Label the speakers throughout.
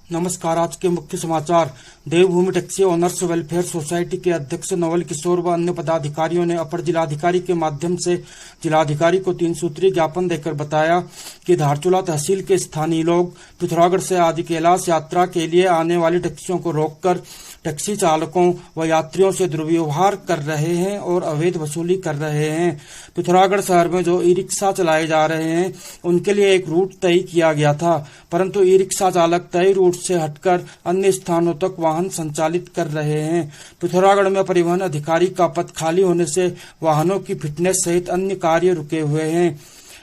Speaker 1: नमस्कार। आज के मुख्य समाचार। देवभूमि टैक्सी ओनर्स वेलफेयर सोसाइटी के अध्यक्ष नवल किशोर व अन्य पदाधिकारियों ने अपर जिलाधिकारी के माध्यम से जिलाधिकारी को 3 सूत्रीय ज्ञापन देकर बताया कि धारचूला तहसील के स्थानीय लोग पिथौरागढ़ से आदि कैलाश यात्रा के लिए आने वाली टैक्सियों को रोककर टैक्सी चालकों व यात्रियों से दुर्व्यवहार कर रहे हैं और अवैध वसूली कर रहे हैं। पिथौरागढ़ शहर में जो ई रिक्शा चलाए जा रहे हैं उनके लिए एक रूट तय किया गया था, परंतु ई रिक्शा चालक तय रूट से हटकर अन्य स्थानों तक वाहन संचालित कर रहे हैं। पिथौरागढ़ में परिवहन अधिकारी का पद खाली होने से वाहनों की फिटनेस सहित अन्य कार्य रुके हुए हैं।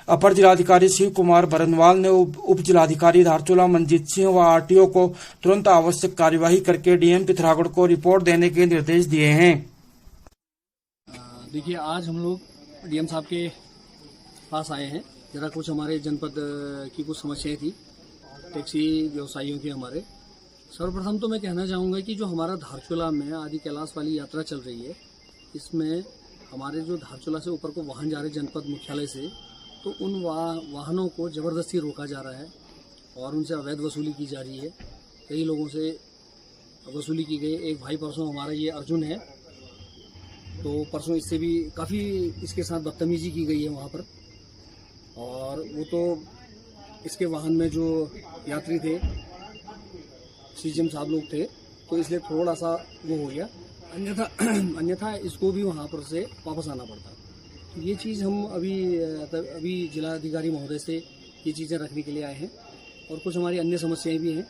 Speaker 1: अपर जिलाधिकारी शिव कुमार बरनवाल ने उप जिलाधिकारी धारचूला मंजीत सिंह व आरटीओ को तुरंत आवश्यक कार्यवाही करके डीएम पिथौरागढ़ को रिपोर्ट देने के निर्देश दिए हैं।
Speaker 2: देखिए, आज हम लोग डीएम साहब के पास आए हैं। जरा कुछ हमारे जनपद की कुछ समस्याएं थी टैक्सी व्यवसायियों की। हमारे सर्वप्रथम तो मैं कहना चाहूँगा कि जो हमारा धारचूला में आदि कैलाश वाली यात्रा चल रही है, इसमें हमारे जो धारचूला से ऊपर को वाहन जा रहे जनपद मुख्यालय से, तो उन वाहनों को ज़बरदस्ती रोका जा रहा है और उनसे अवैध वसूली की जा रही है। कई लोगों से वसूली की गई। एक भाई परसों हमारा ये अर्जुन है, तो परसों इससे भी काफ़ी इसके साथ बदतमीजी की गई है वहाँ पर। और वो तो इसके वाहन में जो यात्री थे, सीजीएम साहब लोग थे, तो इसलिए थोड़ा सा वो हो गया। अन्यथा इसको भी वहाँ पर से वापस आना पड़ता। तो ये चीज़ हम अभी जिलाधिकारी महोदय से ये चीज़ें रखने के लिए आए हैं। और कुछ हमारी अन्य समस्याएं भी हैं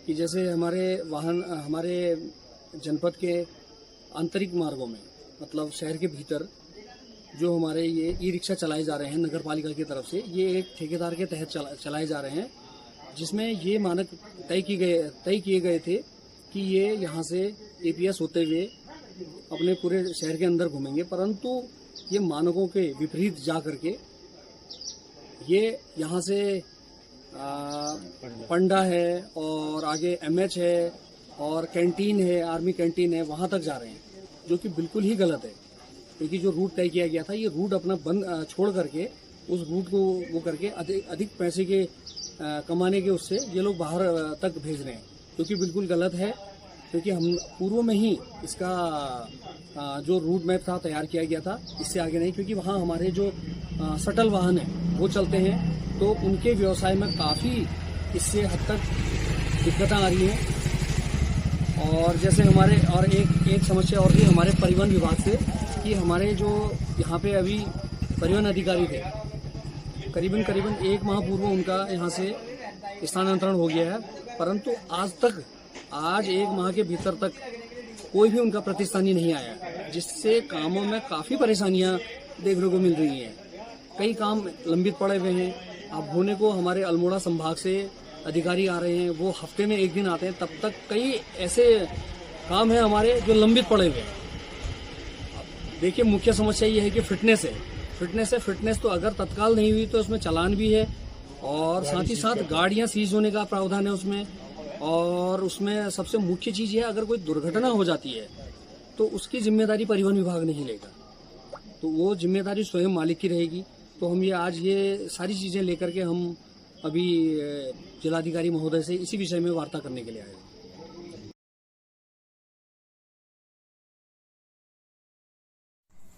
Speaker 2: कि जैसे हमारे जनपद के आंतरिक मार्गों में, मतलब शहर के भीतर जो हमारे ये ई रिक्शा चलाए जा रहे हैं नगर पालिका की तरफ से, ये एक ठेकेदार के तहत चलाए जा रहे हैं, जिसमें ये मानक तय किए गए थे कि ये यहाँ से एपीएस होते हुए अपने पूरे शहर के अंदर घूमेंगे, परंतु ये मानकों के विपरीत जा करके ये यहाँ से पंडा है और आगे एमएच है और कैंटीन है, आर्मी कैंटीन है, वहाँ तक जा रहे हैं, जो कि बिल्कुल ही गलत है। क्योंकि जो रूट तय किया गया था, ये रूट अपना बंद छोड़ करके उस रूट को वो करके अधिक पैसे के कमाने के उससे ये लोग बाहर तक भेज रहे हैं, जो कि बिल्कुल गलत है। क्योंकि हम पूर्व में ही इसका जो रूट मैप था तैयार किया गया था, इससे आगे नहीं। क्योंकि वहाँ हमारे जो शटल वाहन हैं वो चलते हैं, तो उनके व्यवसाय में काफ़ी इससे हद तक दिक्कतें आ रही हैं। और जैसे हमारे और एक समस्या और भी हमारे परिवहन विभाग से, कि हमारे जो यहाँ पे अभी परिवहन अधिकारी थे, करीबन 1 माह पूर्व उनका यहाँ से स्थानांतरण हो गया है, परंतु आज 1 माह के भीतर तक कोई भी उनका प्रतिस्थानी नहीं आया, जिससे कामों में काफ़ी परेशानियां देखने को मिल रही हैं। कई काम लंबित पड़े हुए हैं। अब होने को हमारे अल्मोड़ा संभाग से अधिकारी आ रहे हैं, वो हफ्ते में 1 दिन आते हैं, तब तक कई ऐसे काम हैं हमारे जो लंबित पड़े हुए हैं। देखिए, मुख्य समस्या ये है कि फिटनेस है। फिटनेस तो अगर तत्काल नहीं हुई तो उसमें चालान भी है, और साथ ही साथ गाड़ियां सीज होने का प्रावधान है उसमें। और उसमें सबसे मुख्य चीज़ है, अगर कोई दुर्घटना हो जाती है तो उसकी जिम्मेदारी परिवहन विभाग नहीं लेगा, तो वो जिम्मेदारी स्वयं मालिक की रहेगी। तो हम आज ये सारी चीज़ें लेकर के हम अभी जिलाधिकारी महोदय से इसी विषय में वार्ता करने के लिए आए हैं।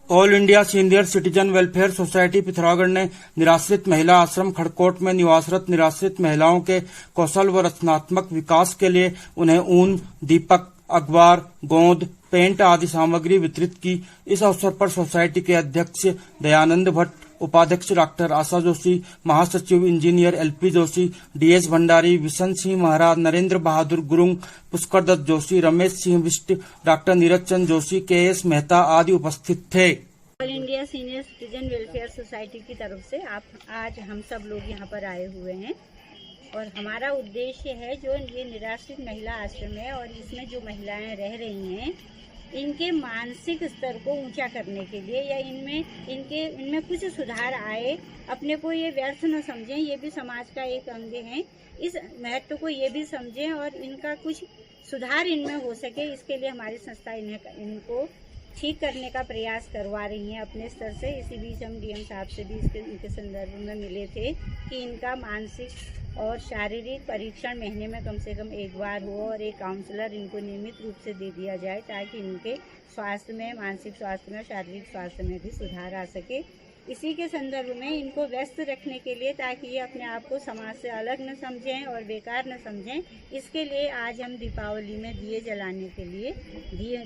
Speaker 1: All India senior citizen welfare society Pithoragarh ने निराश्रित महिला आश्रम खड़कोट में निवासरत निराश्रित महिलाओं के कौशल व रचनात्मक विकास के लिए उन्हें ऊन, दीपक, अखबार, गोंद, पेंट आदि सामग्री वितरित की। इस अवसर पर सोसाइटी के अध्यक्ष दयानंद भट्ट, उपाध्यक्ष डॉक्टर आशा जोशी, महासचिव engineer LP Joshi, DS Bhandari, Vishan Singh Maharaj, Narendra Bahadur Gurung, Pushkar Dutt Joshi, Ramesh Singh Bisht, doctor Neeraj Chand Joshi, KS Mehta आदि उपस्थित थे।
Speaker 3: All India senior citizen welfare society की तरफ से आज हम सब लोग यहाँ पर आए हुए हैं, और हमारा उद्देश्य है जो ये निराश्रित महिला आश्रम है और इसमें जो महिलाएं रह रही हैं, इनके मानसिक स्तर को ऊंचा करने के लिए, या इनमें कुछ सुधार आए, अपने को ये व्यर्थ न समझें, ये भी समाज का एक अंग है, इस महत्व को ये भी समझें और इनका कुछ सुधार इनमें हो सके, इसके लिए हमारी संस्था इनको ठीक करने का प्रयास करवा रही हैं अपने स्तर से। इसी बीच हम डीएम साहब से भी इनके संदर्भ में मिले थे कि इनका मानसिक और शारीरिक परीक्षण महीने में कम से कम एक बार हो और एक काउंसलर इनको नियमित रूप से दे दिया जाए ताकि इनके स्वास्थ्य में, मानसिक स्वास्थ्य में, शारीरिक स्वास्थ्य में भी सुधार आ सके। इसी के संदर्भ में इनको व्यस्त रखने के लिए, ताकि ये अपने आप को समाज से अलग न समझें और बेकार न समझें, इसके लिए आज हम दीपावली में दिए जलाने के लिए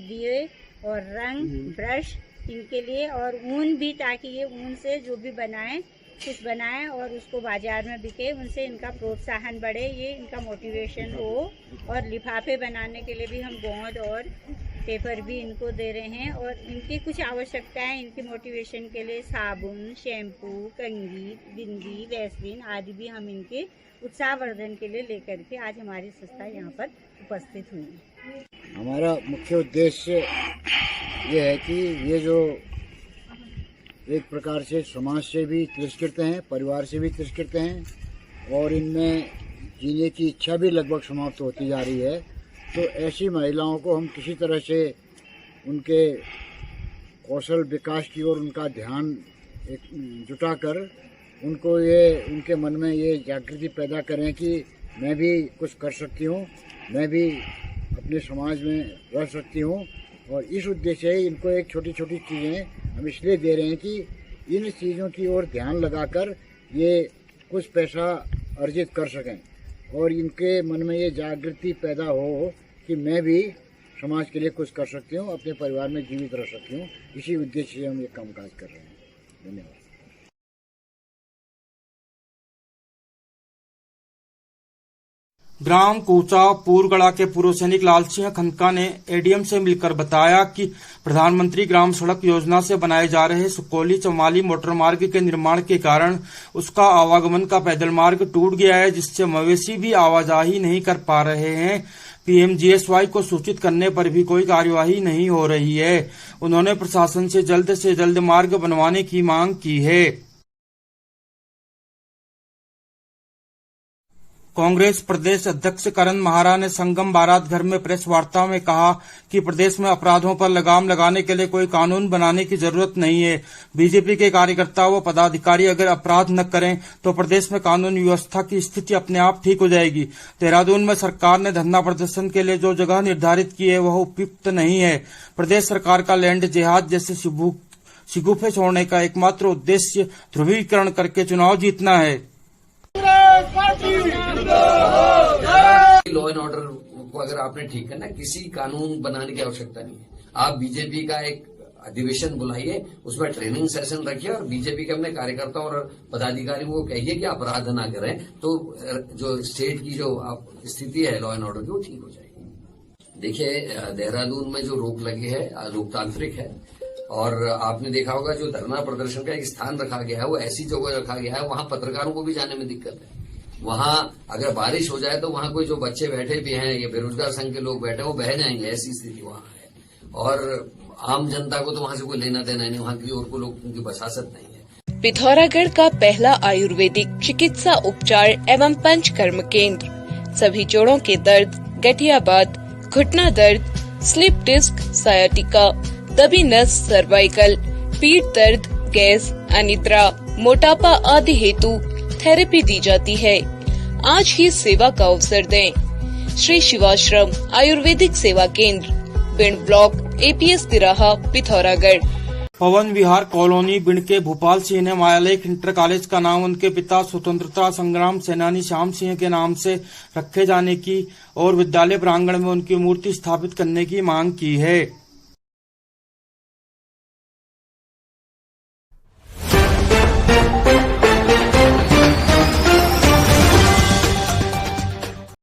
Speaker 3: दिए और रंग, ब्रश इनके लिए और ऊन भी, ताकि ये ऊन से जो भी कुछ बनाएं और उसको बाजार में बिके, उनसे इनका प्रोत्साहन बढ़े, ये इनका मोटिवेशन हो। और लिफाफे बनाने के लिए भी हम गोंद और पेपर भी इनको दे रहे हैं और इनकी कुछ आवश्यकताएं, इनकी मोटिवेशन के लिए साबुन, शैम्पू, कंघी, बिंदी, वैसलीन आदि भी हम इनके उत्साहवर्धन के लिए लेकर के आज हमारी संस्था यहाँ पर उपस्थित हुई है।
Speaker 4: हमारा मुख्य उद्देश्य ये है कि ये जो एक प्रकार से समाज से भी तिरस्कृत हैं, परिवार से भी तिरस्कृत हैं और इनमें जीने की इच्छा भी लगभग समाप्त होती जा रही है, तो ऐसी महिलाओं को हम किसी तरह से उनके कौशल विकास की ओर उनका ध्यान जुटाकर उनको उनके मन में ये जागृति पैदा करें कि मैं भी कुछ कर सकती हूँ, मैं भी अपने समाज में रह सकती हूँ। और इस उद्देश्य से इनको एक छोटी छोटी चीज़ें हम इसलिए दे रहे हैं कि इन चीज़ों की ओर ध्यान लगाकर ये कुछ पैसा अर्जित कर सकें और इनके मन में ये जागृति पैदा हो कि मैं भी समाज के लिए कुछ कर सकती हूँ, अपने परिवार में जीवित रह सकती हूँ। इसी उद्देश्य से हम ये कामकाज कर रहे हैं। धन्यवाद।
Speaker 1: ग्राम कूचा पूरगढ़ा के पूर्व सैनिक लाल सिंह खनका ने एडीएम से मिलकर बताया कि प्रधानमंत्री ग्राम सड़क योजना से बनाए जा रहे सुकोली चौमाली मोटर मार्ग के निर्माण के कारण उसका आवागमन का पैदल मार्ग टूट गया है, जिससे मवेशी भी आवाजाही नहीं कर पा रहे हैं। पीएमजीएसवाई को सूचित करने पर भी कोई कार्यवाही नहीं हो रही है। उन्होंने प्रशासन से जल्द मार्ग बनवाने की मांग की है। कांग्रेस प्रदेश अध्यक्ष करण महारा ने संगम बारात घर में प्रेस वार्ता में कहा कि प्रदेश में अपराधों पर लगाम लगाने के लिए कोई कानून बनाने की जरूरत नहीं है। बीजेपी के कार्यकर्ता व पदाधिकारी अगर अपराध न करें तो प्रदेश में कानून व्यवस्था की स्थिति अपने आप ठीक हो जाएगी। देहरादून में सरकार ने धरना प्रदर्शन के लिए जो जगह निर्धारित की है वह उपयुक्त नहीं है। प्रदेश सरकार का लैंड जिहाद जैसे शिगुफे छोड़ने का एकमात्र उद्देश्य ध्रुवीकरण करके चुनाव जीतना है।
Speaker 5: लॉ एंड ऑर्डर को अगर आपने ठीक करना, किसी कानून बनाने की आवश्यकता नहीं है। आप बीजेपी का एक अधिवेशन बुलाइए, उसमें ट्रेनिंग सेशन रखिए और बीजेपी के अपने कार्यकर्ताओं और पदाधिकारियों को कहिए कि अपराध ना करें, तो जो स्टेट की जो स्थिति है लॉ एंड ऑर्डर की वो ठीक हो जाएगी। देखिए, देहरादून में जो रोक लगी है लोकतांत्रिक है और आपने देखा होगा जो धरना प्रदर्शन का एक स्थान रखा गया है वो ऐसी जगह रखा गया है वहां पत्रकारों को भी जाने में दिक्कत है। वहां अगर बारिश हो जाए तो वहां कोई जो बच्चे बैठे भी हैं या बेरोजगार संघ के लोग बैठे वो बह जाएंगे, ऐसी स्थिति वहां है। और आम जनता को तो वहां से कोई लेना देना नहीं, वहां की ओर को लोग की बसासत नहीं है।
Speaker 6: पिथौरागढ़ का पहला आयुर्वेदिक चिकित्सा उपचार एवं पंचकर्म केंद्र सभी जोड़ों के दर्द, गठियाबाद, घुटना दर्द, स्लिप डिस्क, सायाटिका, दबी नस, सर्वाइकल, पीठ दर्द, गैस, अनिद्रा, मोटापा आदि हेतु थेरेपी दी जाती है। आज ही सेवा का अवसर दें। श्री शिवाश्रम आयुर्वेदिक सेवा केंद्र, बिंड ब्लॉक, एपीएस तिराहा, पिथौरागढ़।
Speaker 1: पवन विहार कॉलोनी बिंड के भूपाल सिंह ने मायालेख इंटर कॉलेज का नाम उनके पिता स्वतंत्रता संग्राम सेनानी श्याम सिंह के नाम से रखे जाने की और विद्यालय प्रांगण में उनकी मूर्ति स्थापित करने की मांग की है।